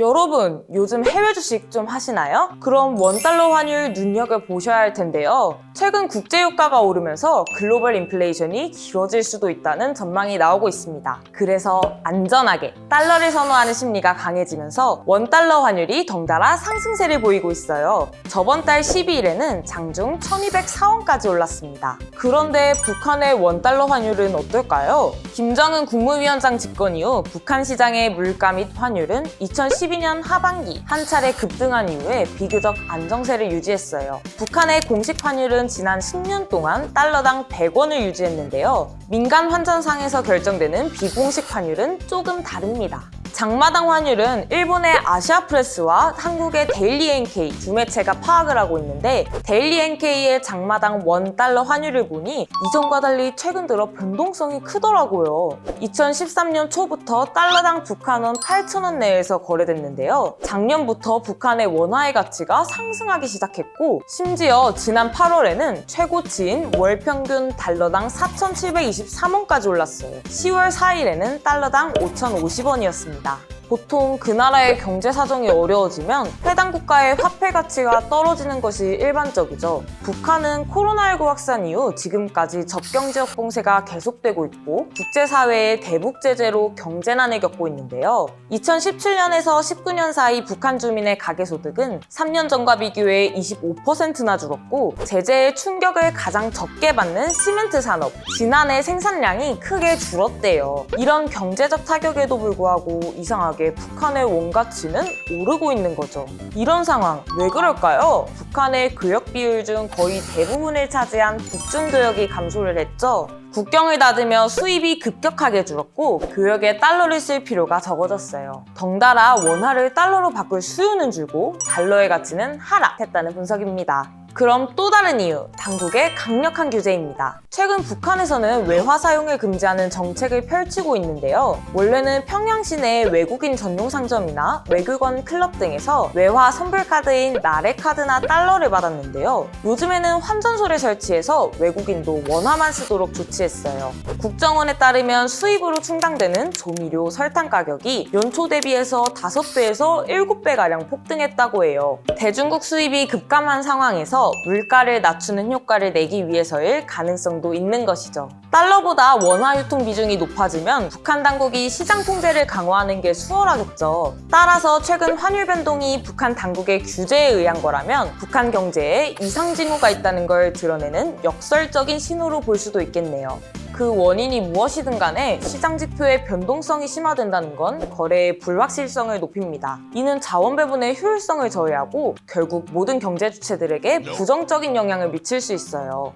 여러분, 요즘 해외 주식 좀 하시나요? 그럼 원달러 환율 눈여겨보셔야 할 텐데요. 최근 국제유가가 오르면서 글로벌 인플레이션이 길어질 수도 있다는 전망이 나오고 있습니다. 그래서 안전하게 달러를 선호하는 심리가 강해지면서 원달러 환율이 덩달아 상승세를 보이고 있어요. 저번 달 12일에는 장중 1204원까지 올랐습니다. 그런데 북한의 원달러 환율은 어떨까요? 김정은 국무위원장 집권 이후 북한 시장의 물가 및 환율은 2012년 하반기 한 차례 급등한 이후에 비교적 안정세를 유지했어요. 북한의 공식 환율은 지난 10년 동안 달러당 100원을 유지했는데요. 민간 환전상에서 결정되는 비공식 환율은 조금 다릅니다. 장마당 환율은 일본의 아시아프레스와 한국의 데일리 NK 두 매체가 파악을 하고 있는데, 데일리 NK의 장마당 원달러 환율을 보니 이전과 달리 최근 들어 변동성이 크더라고요. 2013년 초부터 달러당 북한원 8,000원 내에서 거래됐는데요. 작년부터 북한의 원화의 가치가 상승하기 시작했고, 심지어 지난 8월에는 최고치인 월 평균 달러당 4,723원까지 올랐어요. 10월 4일에는 달러당 5,050원이었습니다. 보통 그 나라의 경제 사정이 어려워지면 해당 국가의 화폐 가치가 떨어지는 것이 일반적이죠. 북한은 코로나19 확산 이후 지금까지 접경지역 봉쇄가 계속되고 있고 국제사회의 대북 제재로 경제난을 겪고 있는데요. 2017년에서 19년 사이 북한 주민의 가계소득은 3년 전과 비교해 25%나 줄었고, 제재의 충격을 가장 적게 받는 시멘트 산업, 지난해 생산량이 크게 줄었대요. 이런 경제적 타격에도 불구하고 이상하게 북한의 원 가치는 오르고 있는 거죠. 이런 상황 왜 그럴까요? 북한의 교역 비율 중 거의 대부분을 차지한 북중 교역이 감소를 했죠. 국경을 닫으며 수입이 급격하게 줄었고 교역에 달러를 쓸 필요가 적어졌어요. 덩달아 원화를 달러로 바꿀 수요는 줄고 달러의 가치는 하락했다는 분석입니다. 그럼 또 다른 이유, 당국의 강력한 규제입니다. 최근 북한에서는 외화 사용을 금지하는 정책을 펼치고 있는데요. 원래는 평양 시내 외국인 전용 상점이나 외국원 클럽 등에서 외화 선불카드인 나래카드나 달러를 받았는데요. 요즘에는 환전소를 설치해서 외국인도 원화만 쓰도록 조치했어요. 국정원에 따르면 수입으로 충당되는 조미료, 설탕 가격이 연초 대비해서 5배에서 7배가량 폭등했다고 해요. 대중국 수입이 급감한 상황에서 물가를 낮추는 효과를 내기 위해서일 가능성도 있는 것이죠. 달러보다 원화 유통 비중이 높아지면 북한 당국이 시장 통제를 강화하는 게 수월하겠죠. 따라서 최근 환율 변동이 북한 당국의 규제에 의한 거라면 북한 경제에 이상 징후가 있다는 걸 드러내는 역설적인 신호로 볼 수도 있겠네요. 그 원인이 무엇이든 간에 시장 지표의 변동성이 심화된다는 건 거래의 불확실성을 높입니다. 이는 자원 배분의 효율성을 저해하고 결국 모든 경제 주체들에게 부정적인 영향을 미칠 수 있어요.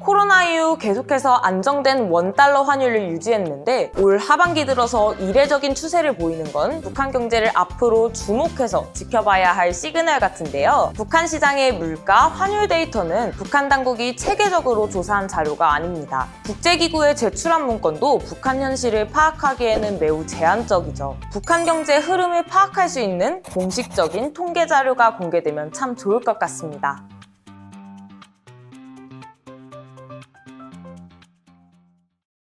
코로나 이후 계속해서 안정된 원달러 환율을 유지했는데 올 하반기 들어서 이례적인 추세를 보이는 건 북한 경제를 앞으로 주목해서 지켜봐야 할 시그널 같은데요. 북한 시장의 물가, 환율 데이터는 북한 당국이 체계적으로 조사한 자료가 아닙니다. 국제기구에 제출한 문건도 북한 현실을 파악하기에는 매우 제한적이죠. 북한 경제 흐름을 파악할 수 있는 공식적인 통계 자료가 공개되면 참 좋을 것 같습니다.